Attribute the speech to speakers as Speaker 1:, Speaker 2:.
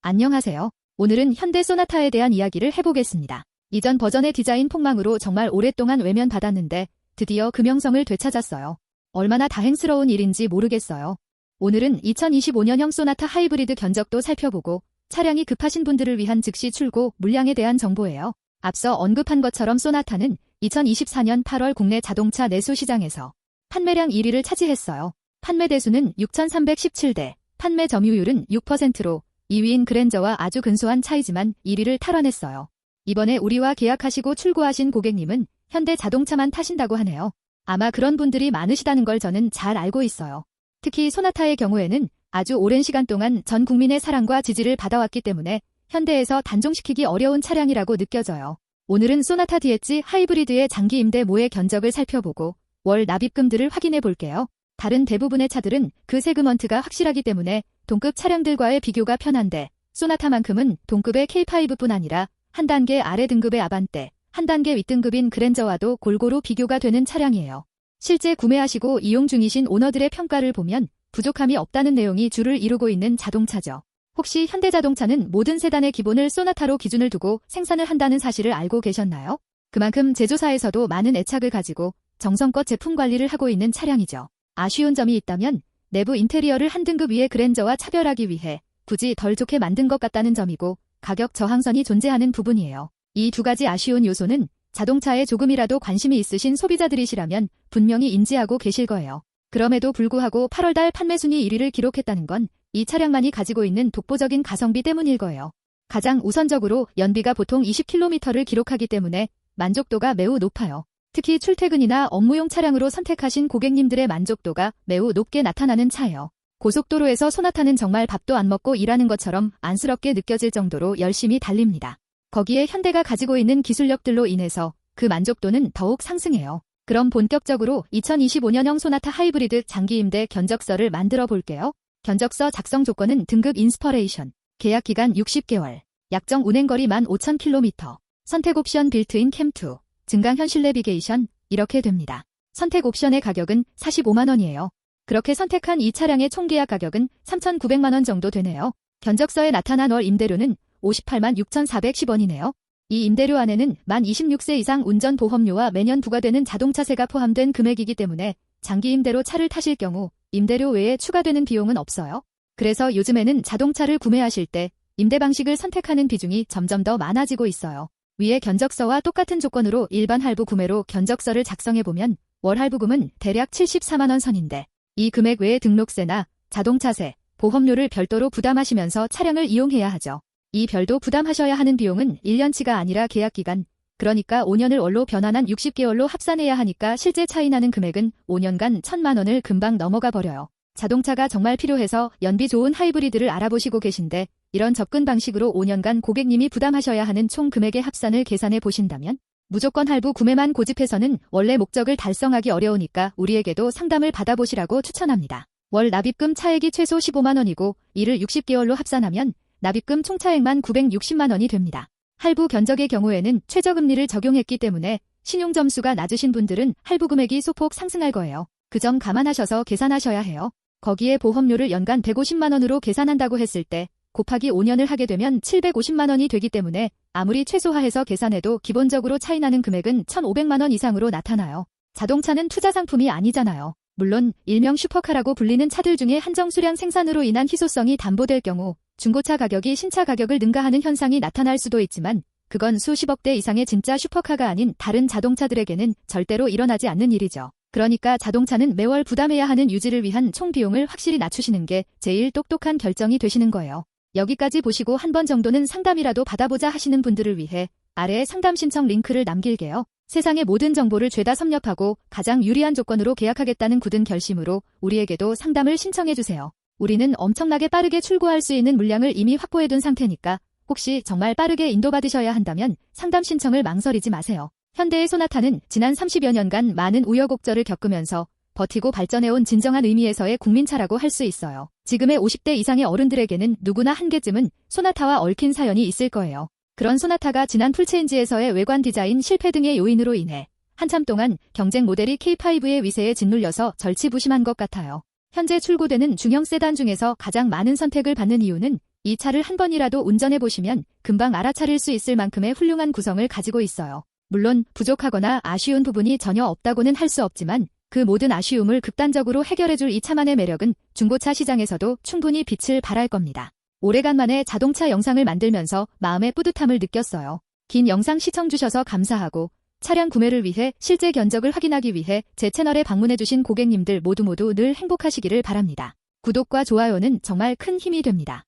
Speaker 1: 안녕하세요. 오늘은 현대 소나타에 대한 이야기를 해보겠습니다. 이전 버전의 디자인 폭망으로 정말 오랫동안 외면받았는데 드디어 금형성을 되찾았어요. 얼마나 다행스러운 일인지 모르겠어요. 오늘은 2025년형 소나타 하이브리드 견적도 살펴보고 차량이 급하신 분들을 위한 즉시 출고 물량에 대한 정보예요. 앞서 언급한 것처럼 소나타는 2024년 8월 국내 자동차 내수 시장에서 판매량 1위를 차지했어요. 판매 대수는 6,317대, 판매 점유율은 6%로 2위인 그랜저와 아주 근소한 차이지만 1위를 탈환했어요. 이번에 우리와 계약하시고 출고하신 고객님은 현대 자동차만 타신다고 하네요. 아마 그런 분들이 많으시다는 걸 저는 잘 알고 있어요. 특히 소나타의 경우에는 아주 오랜 시간 동안 전 국민의 사랑과 지지를 받아왔기 때문에 현대에서 단종시키기 어려운 차량이라고 느껴져요. 오늘은 소나타 DH 하이브리드의 장기 임대 모의 견적을 살펴보고 월 납입금들을 확인해 볼게요. 다른 대부분의 차들은 그 세그먼트가 확실하기 때문에 동급 차량들과의 비교가 편한데 소나타만큼은 동급의 K5뿐 아니라 한 단계 아래 등급의 아반떼, 한 단계 윗등급인 그랜저와도 골고루 비교가 되는 차량이에요. 실제 구매하시고 이용 중이신 오너들의 평가를 보면 부족함이 없다는 내용이 주를 이루고 있는 자동차죠. 혹시 현대자동차는 모든 세단의 기본을 소나타로 기준을 두고 생산을 한다는 사실을 알고 계셨나요? 그만큼 제조사에서도 많은 애착을 가지고 정성껏 제품 관리를 하고 있는 차량이죠. 아쉬운 점이 있다면 내부 인테리어를 한 등급 위의 그랜저와 차별하기 위해 굳이 덜 좋게 만든 것 같다는 점이고 가격 저항선이 존재하는 부분이에요. 이 두 가지 아쉬운 요소는 자동차에 조금이라도 관심이 있으신 소비자들이시라면 분명히 인지하고 계실 거예요. 그럼에도 불구하고 8월달 판매 순위 1위를 기록했다는 건 이 차량만이 가지고 있는 독보적인 가성비 때문일 거예요. 가장 우선적으로 연비가 보통 20km를 기록하기 때문에 만족도가 매우 높아요. 특히 출퇴근이나 업무용 차량으로 선택하신 고객님들의 만족도가 매우 높게 나타나는 차예요. 고속도로에서 소나타는 정말 밥도 안 먹고 일하는 것처럼 안쓰럽게 느껴질 정도로 열심히 달립니다. 거기에 현대가 가지고 있는 기술력들로 인해서 그 만족도는 더욱 상승해요. 그럼 본격적으로 2025년형 소나타 하이브리드 장기 임대 견적서를 만들어 볼게요. 견적서 작성 조건은 등급 인스퍼레이션, 계약 기간 60개월, 약정 운행거리 15,000km, 선택 옵션 빌트인 캠2, 증강현 실내비게이션 이렇게 됩니다. 선택 옵션의 가격은 45만원이에요. 그렇게 선택한 이 차량의 총계약 가격은 3,900만원 정도 되네요. 견적서에 나타난 월 임대료는 58만 6,410원이네요. 이 임대료 안에는 만 26세 이상 운전보험료와 매년 부과되는 자동차세가 포함된 금액이기 때문에 장기 임대로 차를 타실 경우 임대료 외에 추가되는 비용은 없어요. 그래서 요즘에는 자동차를 구매하실 때 임대 방식을 선택하는 비중이 점점 더 많아지고 있어요. 위의 견적서와 똑같은 조건으로 일반 할부 구매로 견적서를 작성해보면 월 할부금은 대략 74만원 선인데 이 금액 외에 등록세나 자동차세, 보험료를 별도로 부담하시면서 차량을 이용해야 하죠. 이 별도 부담하셔야 하는 비용은 1년치가 아니라 계약기간, 그러니까 5년을 월로 변환한 60개월로 합산해야 하니까 실제 차이 나는 금액은 5년간 1,000만원을 금방 넘어가 버려요. 자동차가 정말 필요해서 연비 좋은 하이브리드를 알아보시고 계신데 이런 접근 방식으로 5년간 고객님이 부담하셔야 하는 총 금액의 합산을 계산해 보신다면 무조건 할부 구매만 고집해서는 원래 목적을 달성하기 어려우니까 우리에게도 상담을 받아보시라고 추천합니다. 월 납입금 차액이 최소 15만원이고 이를 60개월로 합산하면 납입금 총차액만 960만원이 됩니다. 할부 견적의 경우에는 최저금리를 적용했기 때문에 신용점수가 낮으신 분들은 할부 금액이 소폭 상승할 거예요. 그 점 감안하셔서 계산하셔야 해요. 거기에 보험료를 연간 150만원으로 계산한다고 했을 때 곱하기 5년을 하게 되면 750만원이 되기 때문에 아무리 최소화해서 계산해도 기본적으로 차이나는 금액은 1,500만원 이상으로 나타나요. 자동차는 투자 상품이 아니잖아요. 물론 일명 슈퍼카라고 불리는 차들 중에 한정 수량 생산으로 인한 희소성이 담보될 경우 중고차 가격이 신차 가격을 능가하는 현상이 나타날 수도 있지만 그건 수십억대 이상의 진짜 슈퍼카가 아닌 다른 자동차들에게는 절대로 일어나지 않는 일이죠. 그러니까 자동차는 매월 부담해야 하는 유지를 위한 총 비용을 확실히 낮추시는 게 제일 똑똑한 결정이 되시는 거예요. 여기까지 보시고 한 번 정도는 상담이라도 받아보자 하시는 분들을 위해 아래에 상담 신청 링크를 남길게요. 세상의 모든 정보를 죄다 섭렵하고 가장 유리한 조건으로 계약하겠다는 굳은 결심으로 우리에게도 상담을 신청해주세요. 우리는 엄청나게 빠르게 출고할 수 있는 물량을 이미 확보해둔 상태니까 혹시 정말 빠르게 인도받으셔야 한다면 상담 신청을 망설이지 마세요. 현대의 소나타는 지난 30여 년간 많은 우여곡절을 겪으면서 버티고 발전해온 진정한 의미에서의 국민차라고 할 수 있어요. 지금의 50대 이상의 어른들에게는 누구나 한 개쯤은 소나타와 얽힌 사연이 있을 거예요. 그런 소나타가 지난 풀체인지에서의 외관 디자인 실패 등의 요인으로 인해 한참 동안 경쟁 모델이 K5의 위세에 짓눌려서 절치부심한 것 같아요. 현재 출고되는 중형 세단 중에서 가장 많은 선택을 받는 이유는 이 차를 한 번이라도 운전해보시면 금방 알아차릴 수 있을 만큼의 훌륭한 구성을 가지고 있어요. 물론 부족하거나 아쉬운 부분이 전혀 없다고는 할 수 없지만 그 모든 아쉬움을 극단적으로 해결해줄 이 차만의 매력은 중고차 시장에서도 충분히 빛을 발할 겁니다. 오래간만에 자동차 영상을 만들면서 마음의 뿌듯함을 느꼈어요. 긴 영상 시청주셔서 감사하고 차량 구매를 위해 실제 견적을 확인하기 위해 제 채널에 방문해주신 고객님들 모두 늘 행복하시기를 바랍니다. 구독과 좋아요는 정말 큰 힘이 됩니다.